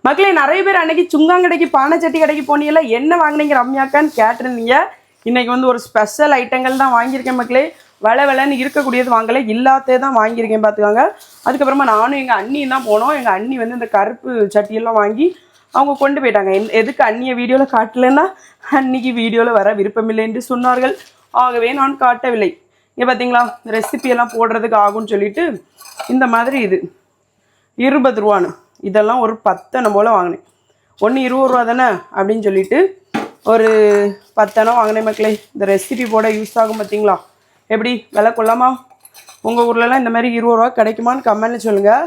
மக்களே நிறைய பேர் அன்னைக்கு சுங்காங்கடைக்கு பானைச்சட்டி கடைக்கு போனீங்கல்ல, என்ன வாங்கினீங்க ரம்யாக்கான்னு கேட்டிருந்தீங்க. இன்னைக்கு வந்து ஒரு ஸ்பெஷல் ஐட்டங்கள் தான் வாங்கியிருக்கேன் மக்களே. விலைன்னு இருக்கக்கூடியது வாங்கலை, இல்லாதே தான் வாங்கியிருக்கேன் பார்த்துக்காங்க. அதுக்கப்புறமா நானும் எங்கள் அண்ணியும் தான் போனோம். எங்கள் அண்ணி வந்து இந்த கருப்பு சட்டியெல்லாம் வாங்கி அவங்க கொண்டு போயிட்டாங்க. எதுக்கு அண்ணியை வீடியோவில் காட்டலைன்னா அன்னைக்கு வீடியோவில் வர விருப்பமில்லை என்று சொன்னார்கள். ஆகவே நான் காட்டவில்லை. இங்கே பார்த்தீங்களா, ரெசிபியெல்லாம் போடுறதுக்கு ஆகும்னு சொல்லிட்டு இந்த மாதிரி இது 20 ரூபான்னு இதெல்லாம் ஒரு 10 போல் வாங்கினேன். ஒன்று 20 ரூபா தானே அப்படின்னு சொல்லிட்டு ஒரு 10 வாங்கினேன் மக்களே. இந்த ரெசிபி போட யூஸ் ஆகும் பார்த்தீங்களா, எப்படி விலை கொள்ளாமா? உங்கள் ஊர்லலாம் இந்த மாதிரி 20 ரூபா கிடைக்குமான்னு கமெண்ட்ல சொல்லுங்கள்.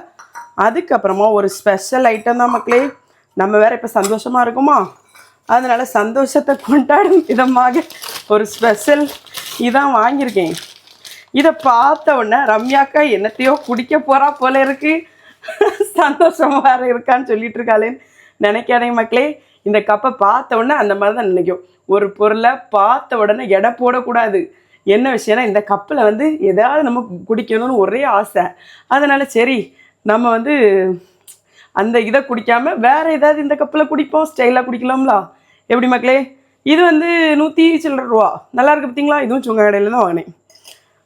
அதுக்கப்புறமா ஒரு ஸ்பெஷல் ஐட்டம் தான் மக்களே. நம்ம வேறு இப்போ சந்தோஷமாக இருக்குமா, அதனால் சந்தோஷத்தை கொண்டாடும் விதமாக ஒரு ஸ்பெஷல் இதான் வாங்கியிருக்கேன். இதை பார்த்த உடனே ரம்யாக்கா என்னத்தையோ குடிக்க போகிறா போல இருக்கு, சந்தோஷமாக வேறு இருக்கான்னு சொல்லிட்டு இருக்காளேன்னு நினைக்காதீங்க மக்களே. இந்த கப்பை பார்த்த உடனே அந்த மாதிரி தான் நினைக்கும். ஒரு பொருளை பார்த்த உடனே எடை போடக்கூடாது. என்ன விஷயம்னா, இந்த கப்பில் வந்து எதாவது நம்ம குடிக்கணும்னு ஒரே ஆசை. அதனால் சரி நம்ம வந்து அந்த இதை குடிக்காமல் வேறு ஏதாவது இந்த கப்பில் குடிப்போம், ஸ்டைலாக குடிக்கலாம்ல. எப்படி மக்களே? இது வந்து 100 சில்லற ரூபா, நல்லா இருக்குது பார்த்தீங்களா? இதுவும் சுங்க கடையில் தான் வாங்கினேன்.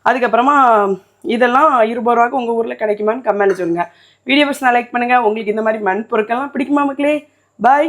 அதுக்கப்புறமா இதெல்லாம் 20 ரூபாய்க்கு உங்கள் ஊரில் கிடைக்குமான்னு கமெண்ட்ல சொல்லுங்கள். வீடியோ பர்சனாக லைக் பண்ணுங்கள். உங்களுக்கு இந்த மாதிரி மண் பொருட்கள்லாம் பிடிக்குமா மக்களே? பாய்.